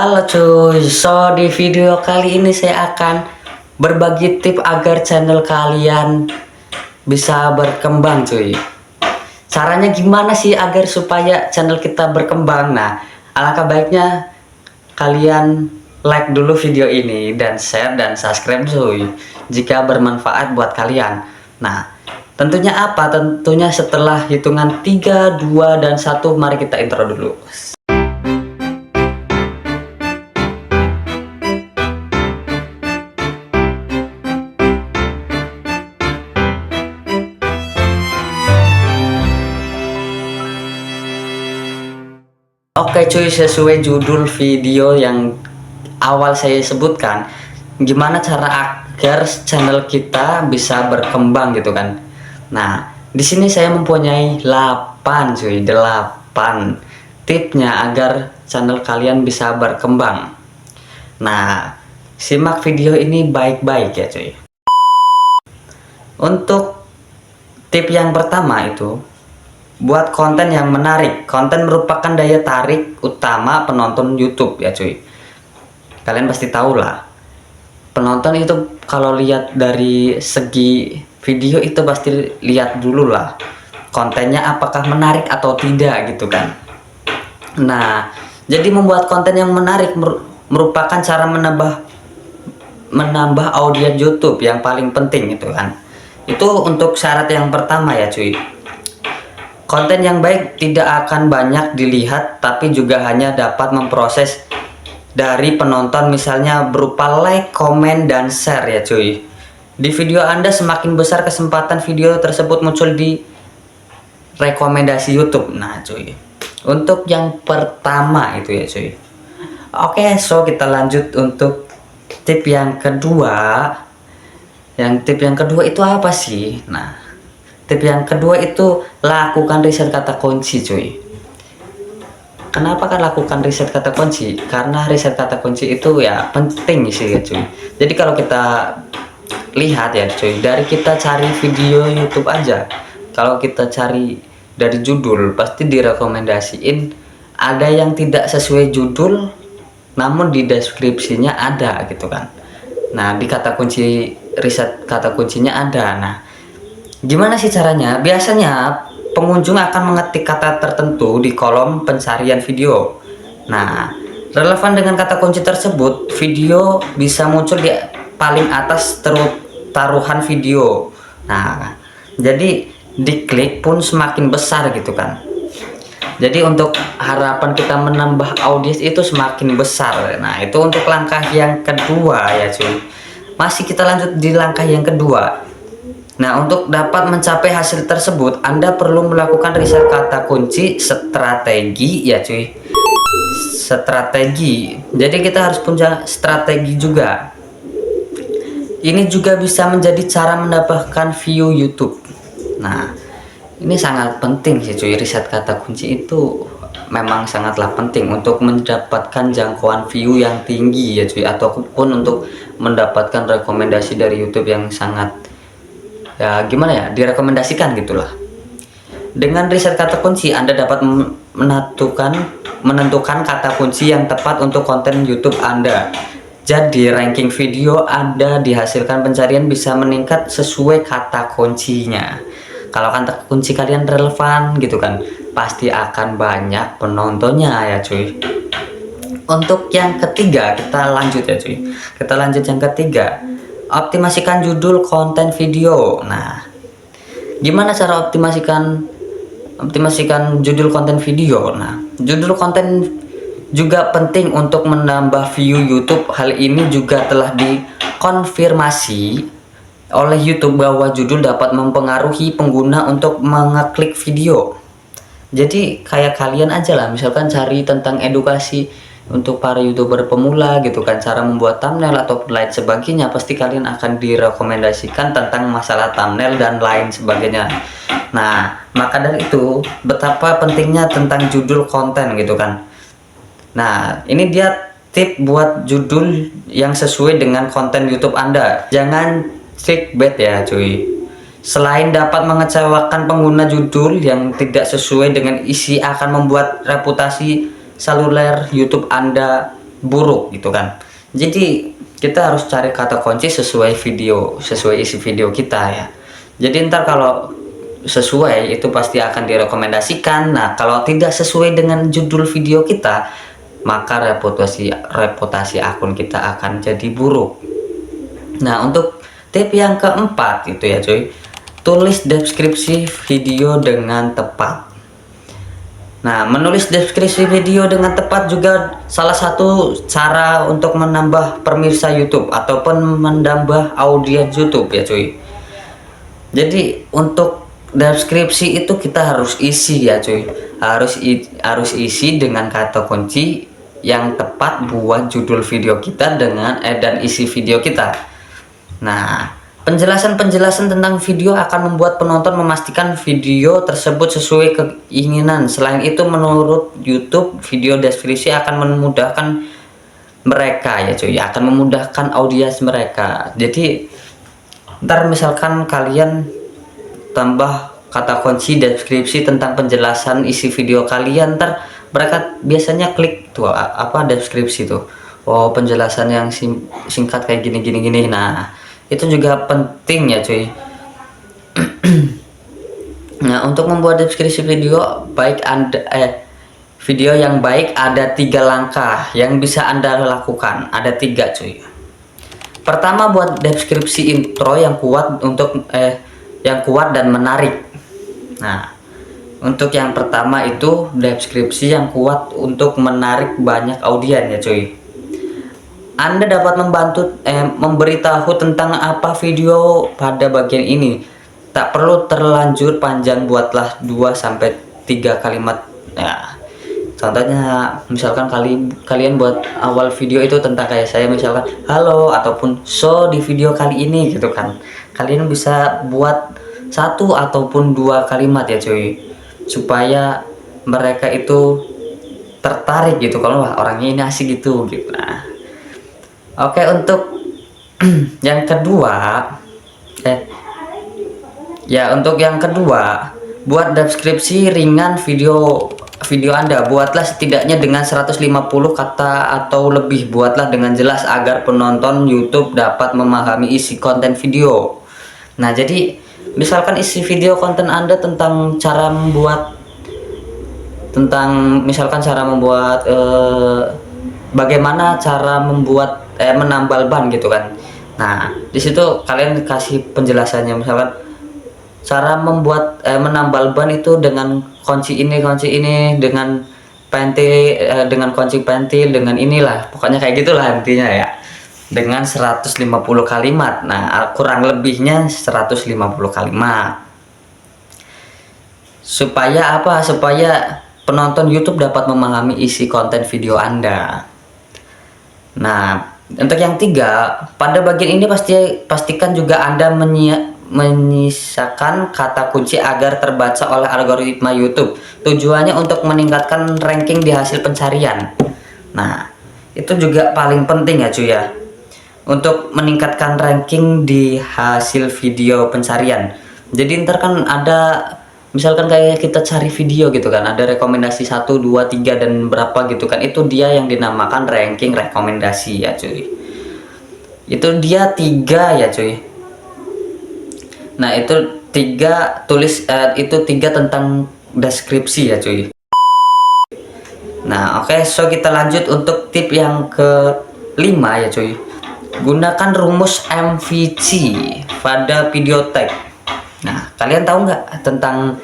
Halo cuy, so di video kali ini saya akan berbagi tip agar channel kalian bisa berkembang cuy. Caranya gimana sih agar supaya channel kita berkembang? Nah, alangkah baiknya kalian like dulu video ini dan share dan subscribe cuy jika bermanfaat buat kalian. Nah, tentunya apa? Tentunya setelah hitungan 3, 2, dan 1 mari kita intro dulu. Oke cuy, sesuai judul video yang awal saya sebutkan, gimana cara agar channel kita bisa berkembang gitu kan. Nah, di sini saya mempunyai 8 cuy, 8 tipnya agar channel kalian bisa berkembang. Nah, simak video ini baik-baik ya cuy. Untuk tip yang pertama itu, buat konten yang menarik. Konten merupakan daya tarik utama penonton YouTube ya cuy. Kalian pasti tahu lah, penonton itu kalau lihat dari segi video itu pasti lihat dulu lah kontennya apakah menarik atau tidak gitu kan. Nah, jadi membuat konten yang menarik merupakan cara menambah audiens YouTube yang paling penting gitu kan. Itu untuk syarat yang pertama ya cuy. Konten yang baik tidak akan banyak dilihat, tapi juga hanya dapat memproses dari penonton, misalnya berupa like, komen, dan share ya cuy. Di video Anda semakin besar kesempatan video tersebut muncul di rekomendasi YouTube. Nah cuy, untuk yang pertama itu ya cuy. Oke, so kita lanjut untuk tip yang kedua. Tip yang kedua itu apa sih? Nah, tip yang kedua itu lakukan riset kata kunci cuy. Kenapa kan lakukan riset kata kunci? Karena riset kata kunci itu ya penting sih ya cuy. Jadi kalau kita lihat ya cuy, dari kita cari video YouTube aja, kalau kita cari dari judul pasti direkomendasiin ada yang tidak sesuai judul, namun di deskripsinya ada gitu kan. Nah, di kata kunci, riset kata kuncinya ada. Nah, gimana sih caranya? Biasanya pengunjung akan mengetik kata tertentu di kolom pencarian video. Nah, relevan dengan kata kunci tersebut, video bisa muncul di paling atas taruhan video. Nah, jadi diklik pun semakin besar gitu kan. Jadi untuk harapan kita menambah audiens itu semakin besar. Nah, itu untuk langkah yang kedua ya cuy. Masih kita lanjut di langkah yang kedua. Nah, untuk dapat mencapai hasil tersebut, Anda perlu melakukan riset kata kunci strategi ya cuy. Strategi. Jadi kita harus punya strategi juga. Ini juga bisa menjadi cara mendapatkan view YouTube. Nah, ini sangat penting sih cuy, riset kata kunci itu memang sangatlah penting untuk mendapatkan jangkauan view yang tinggi ya cuy, ataupun untuk mendapatkan rekomendasi dari YouTube yang sangat ya gimana ya, direkomendasikan gitulah. Dengan riset kata kunci Anda dapat menentukan kata kunci yang tepat untuk konten YouTube Anda. Jadi ranking video Anda dihasilkan pencarian bisa meningkat sesuai kata kuncinya. Kalau kata kunci kalian relevan gitu kan, pasti akan banyak penontonnya ya cuy. Untuk yang ketiga kita lanjut ya cuy. Kita lanjut yang ketiga, optimasikan judul konten video. Nah, gimana cara optimasikan judul konten video? Nah, judul konten juga penting untuk menambah view YouTube. Hal ini juga telah dikonfirmasi oleh YouTube bahwa judul dapat mempengaruhi pengguna untuk mengeklik video. Jadi kayak kalian aja lah, misalkan cari tentang edukasi untuk para YouTuber pemula gitu kan, cara membuat thumbnail atau lain sebagainya, pasti kalian akan direkomendasikan tentang masalah thumbnail dan lain sebagainya. Nah, maka dari itu betapa pentingnya tentang judul konten gitu kan. Nah, ini dia tip buat judul yang sesuai dengan konten YouTube Anda. Jangan clickbait ya cuy. Selain dapat mengecewakan pengguna, judul yang tidak sesuai dengan isi akan membuat reputasi seluler YouTube Anda buruk gitu kan. Jadi kita harus cari kata kunci sesuai isi video kita ya. Jadi ntar kalau sesuai itu pasti akan direkomendasikan. Nah kalau tidak sesuai dengan judul video kita, maka reputasi akun kita akan jadi buruk. Nah untuk tip yang keempat itu ya cuy, tulis deskripsi video dengan tepat. Nah, menulis deskripsi video dengan tepat juga salah satu cara untuk menambah pemirsa YouTube ataupun menambah audiens YouTube ya cuy. Jadi untuk deskripsi itu kita harus isi ya cuy, harus isi dengan kata kunci yang tepat buat judul video kita dan isi video kita. Nah, penjelasan tentang video akan membuat penonton memastikan video tersebut sesuai keinginan. Selain itu, menurut YouTube, video deskripsi akan memudahkan mereka ya cuy, akan memudahkan audiens mereka. Jadi, ntar misalkan kalian tambah kata kunci deskripsi tentang penjelasan isi video kalian, ntar mereka biasanya klik tuh apa deskripsi tuh. Oh, penjelasan yang singkat kayak gini. Nah, itu juga penting ya cuy. Nah untuk membuat deskripsi video video yang baik ada 3 langkah yang bisa Anda lakukan. Ada 3 cuy. Pertama, buat deskripsi intro yang kuat dan menarik. Nah untuk yang pertama itu deskripsi yang kuat untuk menarik banyak audiens ya cuy. Anda dapat memberitahu tentang apa video pada bagian ini. Tak perlu terlanjur panjang, buatlah 2-3 kalimat ya. Contohnya misalkan kalian buat awal video itu tentang kayak saya misalkan halo ataupun so di video kali ini gitu kan. Kalian bisa buat 1 ataupun 2 kalimat ya cuy, supaya mereka itu tertarik gitu kalau wah orangnya ini asik gitu. Nah oke, untuk yang kedua untuk yang kedua, buat deskripsi ringan video Anda. Buatlah setidaknya dengan 150 kata atau lebih. Buatlah dengan jelas agar penonton YouTube dapat memahami isi konten video. Nah, jadi misalkan isi video konten Anda tentang bagaimana cara membuat menambal ban gitu kan. Nah disitu kalian kasih penjelasannya, misalkan cara membuat menambal ban itu dengan kunci ini dengan dengan kunci pentil dengan inilah, pokoknya kayak gitulah intinya ya, dengan 150 kalimat. Nah kurang lebihnya 150 kalimat supaya penonton YouTube dapat memahami isi konten video Anda. Nah untuk yang 3, pada bagian ini pastikan juga Anda menyisakan kata kunci agar terbaca oleh algoritma YouTube. Tujuannya untuk meningkatkan ranking di hasil pencarian. Nah itu juga paling penting ya cuy ya, untuk meningkatkan ranking di hasil video pencarian. Jadi ntar kan ada misalkan kayak kita cari video gitu kan, ada rekomendasi 1, 2, 3 dan berapa gitu kan, itu dia yang dinamakan ranking rekomendasi ya cuy. Itu dia 3 ya cuy. Nah itu 3 itu 3 tentang deskripsi ya cuy. Nah oke, so kita lanjut untuk tip yang ke-5 ya cuy. Gunakan rumus MVC pada video tag. Nah kalian tahu nggak tentang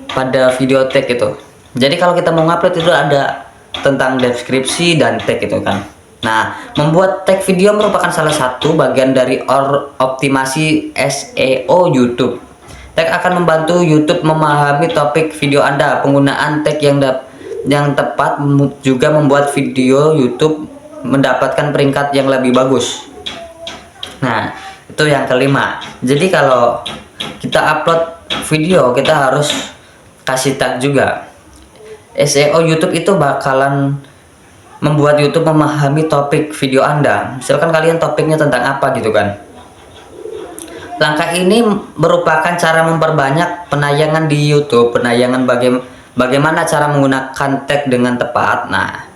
pada video tag itu? Jadi kalau kita mau ngupload itu ada tentang deskripsi dan tag itu kan. Nah membuat tag video merupakan salah satu bagian dari optimasi SEO YouTube. Tag akan membantu YouTube memahami topik video Anda. Penggunaan tag yang tepat juga membuat video YouTube mendapatkan peringkat yang lebih bagus. Nah itu yang kelima. Jadi kalau kita upload video, kita harus kasih tag juga. SEO YouTube itu bakalan membuat YouTube memahami topik video Anda. Misalkan kalian topiknya tentang apa gitu kan. Langkah ini merupakan cara memperbanyak penayangan di YouTube. Bagaimana cara menggunakan tag dengan tepat. Nah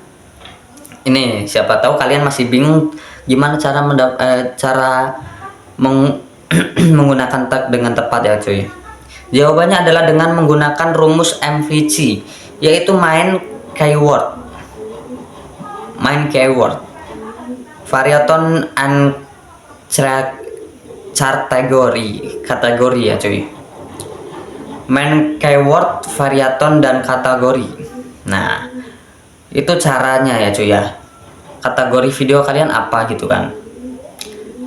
Ini siapa tahu kalian masih bingung gimana cara menggunakan tag dengan tepat ya cuy. Jawabannya adalah dengan menggunakan rumus MVC, yaitu main keyword, variaton and kategori ya cuy. Main keyword, variaton dan kategori. Nah, itu caranya ya cuy ya. Kategori video kalian apa gitu kan,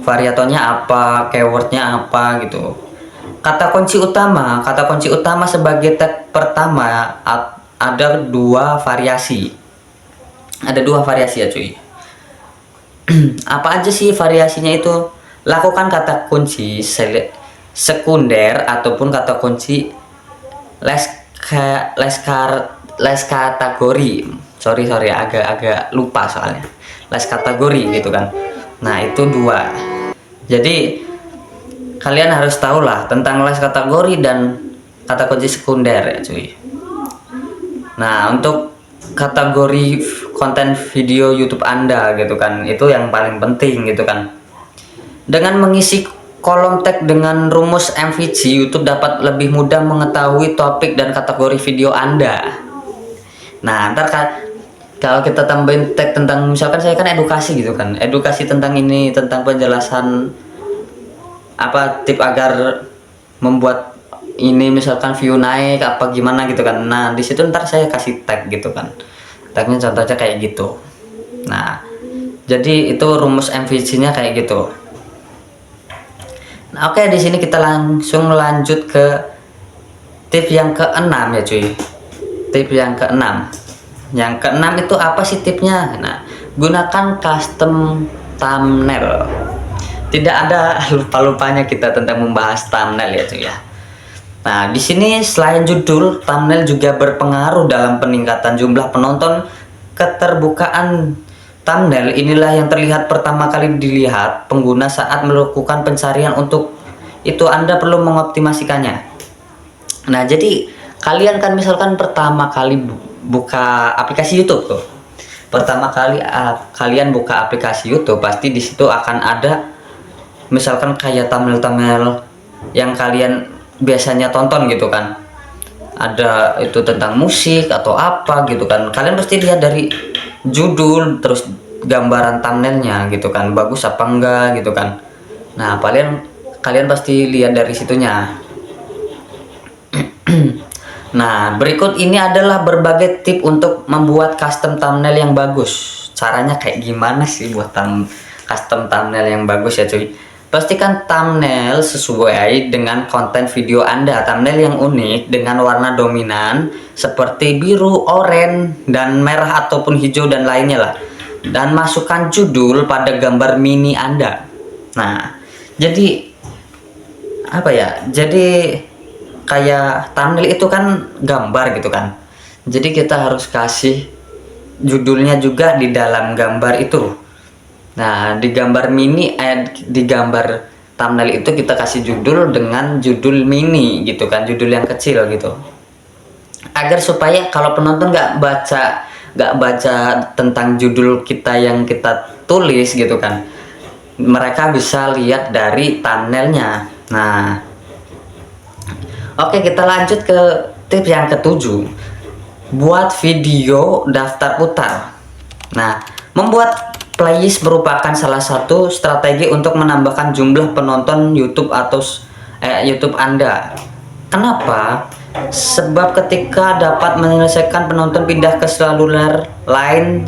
variatonnya apa, keywordnya apa gitu. Kata kunci utama sebagai tag pertama ada dua variasi ya cuy. Apa aja sih variasinya itu? Lakukan kata kunci sekunder ataupun kata kunci les kategori. Sorry agak lupa soalnya. Les kategori gitu kan. Nah, itu dua. Jadi kalian harus tahu lah tentang les kategori dan kata kunci sekunder ya cuy. Nah, untuk kategori konten video YouTube Anda gitu kan, itu yang paling penting gitu kan. Dengan mengisi kolom tag dengan rumus MVC, YouTube dapat lebih mudah mengetahui topik dan kategori video Anda. Nah, ntar kalau kita tambahin tag tentang, misalkan saya kan edukasi gitu kan, edukasi tentang ini, tentang penjelasan apa tip agar membuat ini misalkan view naik apa gimana gitu kan. Nah, di situ ntar saya kasih tag gitu kan, tagnya contohnya kayak gitu. Nah, jadi itu rumus MVC nya kayak gitu. Nah, oke, di sini kita langsung lanjut ke tip yang keenam ya cuy. Tip yang keenam. Yang keenam itu apa sih tipnya? Nah, gunakan custom thumbnail. Tidak ada lupa-lupanya kita tentang membahas thumbnail ya cuy ya. Nah, di sini selain judul, thumbnail juga berpengaruh dalam peningkatan jumlah penonton. Keterbukaan thumbnail inilah yang terlihat pertama kali dilihat pengguna saat melakukan pencarian. Untuk itu Anda perlu mengoptimasikannya. Nah, jadi kalian kan misalkan pertama kali buka aplikasi YouTube tuh. Pertama kali kalian buka aplikasi YouTube, pasti di situ akan ada misalkan kayak thumbnail yang kalian biasanya tonton gitu kan. Ada itu tentang musik atau apa gitu kan. Kalian pasti lihat dari judul, terus gambaran thumbnailnya gitu kan, bagus apa enggak gitu kan. Nah, kalian pasti lihat dari situnya. Nah, berikut ini adalah berbagai tip untuk membuat custom thumbnail yang bagus. Caranya kayak gimana sih buat custom thumbnail yang bagus ya cuy? Pastikan thumbnail sesuai dengan konten video Anda. Thumbnail yang unik dengan warna dominan seperti biru, oranye, dan merah ataupun hijau dan lainnya lah. Dan masukkan judul pada gambar mini Anda. Nah, jadi apa ya? Jadi kayak thumbnail itu kan gambar gitu kan. Jadi kita harus kasih judulnya juga di dalam gambar itu. Nah, di gambar di gambar thumbnail itu kita kasih judul dengan judul mini gitu kan, judul yang kecil gitu. Agar supaya kalau penonton nggak baca tentang judul kita yang kita tulis gitu kan, mereka bisa lihat dari thumbnailnya. Nah, oke, kita lanjut ke tip yang ketujuh. Buat video daftar putar. Nah, membuat playlist merupakan salah satu strategi untuk menambahkan jumlah penonton YouTube atau YouTube Anda. Kenapa? Sebab ketika dapat menyelesaikan penonton pindah ke saluran lain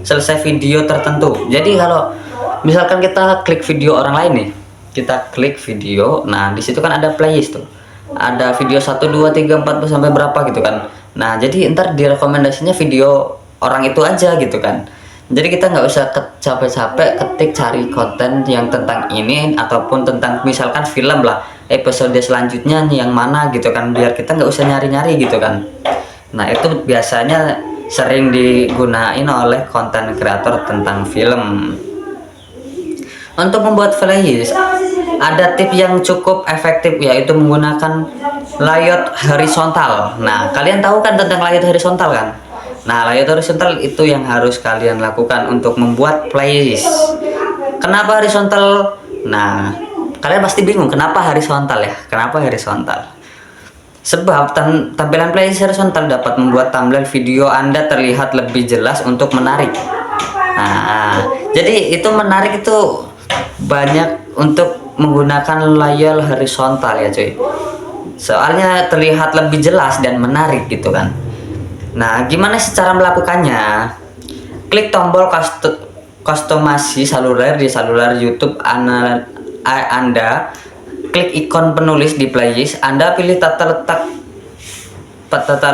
selesai video tertentu. Jadi kalau misalkan kita klik video orang lain nih, kita klik video, nah di situ kan ada playlist tuh. Ada video 1, 2, 3, 4 sampai berapa gitu kan. Nah, jadi ntar direkomendasinya video orang itu aja gitu kan. Jadi kita nggak usah capek-capek ketik cari konten yang tentang ini ataupun tentang misalkan film lah, episode selanjutnya yang mana gitu kan, biar kita nggak usah nyari-nyari gitu kan. Nah, itu biasanya sering digunain oleh konten kreator tentang film. Untuk membuat playlist ada tip yang cukup efektif, yaitu menggunakan layout horizontal. Nah, kalian tahu kan tentang layout horizontal kan? Nah, layout horizontal itu yang harus kalian lakukan untuk membuat playlist. Kenapa horizontal? Nah, kalian pasti bingung kenapa horizontal ya? Kenapa horizontal? Sebab tampilan playlist horizontal dapat membuat thumbnail video Anda terlihat lebih jelas untuk menarik. Nah, jadi itu menarik itu banyak untuk menggunakan layar horizontal ya cuy. Soalnya terlihat lebih jelas dan menarik gitu kan. Nah, gimana sih cara melakukannya? Klik tombol customasi saluler di saluler YouTube Anda. Klik ikon penulis di playlist. Anda pilih tata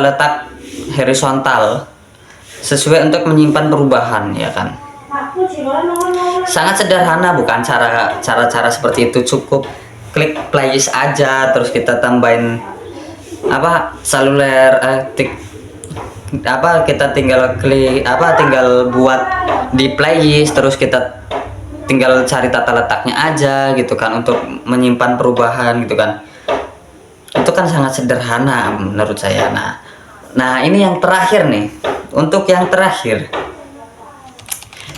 letak horizontal sesuai untuk menyimpan perubahan ya kan. Sangat sederhana bukan cara seperti itu. Cukup klik playlist aja, terus kita tambahin saluler kita tinggal tinggal buat di playlist, terus kita tinggal cari tata letaknya aja gitu kan untuk menyimpan perubahan gitu kan. Itu kan sangat sederhana menurut saya. Nah ini yang terakhir nih. Untuk yang terakhir,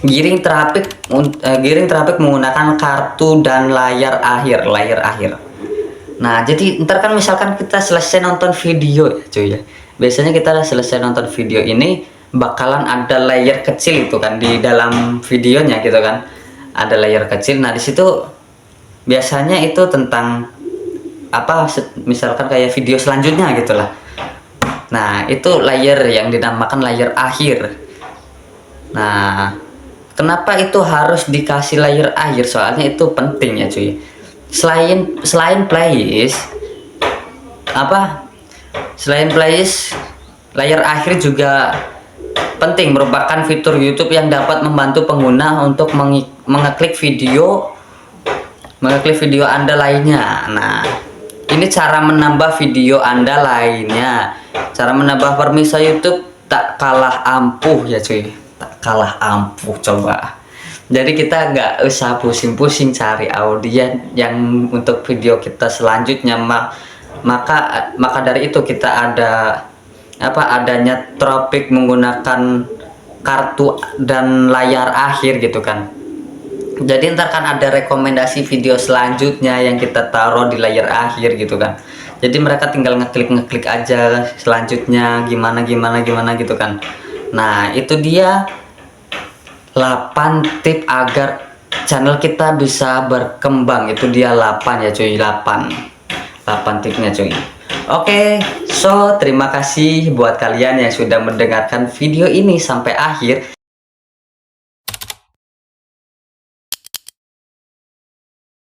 giring traffic menggunakan kartu dan layar akhir. Nah, jadi ntar kan misalkan kita selesai nonton video ya cuy ya. Biasanya kita selesai nonton video ini bakalan ada layer kecil itu kan di dalam videonya gitu kan. Ada layer kecil. Nah, di situ biasanya itu tentang misalkan kayak video selanjutnya gitulah. Nah, itu layer yang dinamakan layer akhir. Nah, kenapa itu harus dikasih layer akhir? Soalnya itu penting ya cuy. Selain playlist layar akhir juga penting, merupakan fitur YouTube yang dapat membantu pengguna untuk mengeklik video Anda lainnya. Nah, ini cara menambah video Anda lainnya. Cara menambah permisa YouTube tak kalah ampuh ya cuy. Tak kalah ampuh coba. Jadi kita nggak usah pusing-pusing cari audiens yang untuk video kita selanjutnya. Maka dari itu kita adanya traffic menggunakan kartu dan layar akhir gitu kan. Jadi ntar kan ada rekomendasi video selanjutnya yang kita taruh di layar akhir gitu kan. Jadi mereka tinggal ngeklik aja selanjutnya gimana gitu kan. Nah, itu dia 8 tip agar channel kita bisa berkembang. Itu dia 8 ya cuy, 8 tipnya cuy. Oke, so terima kasih buat kalian yang sudah mendengarkan video ini sampai akhir.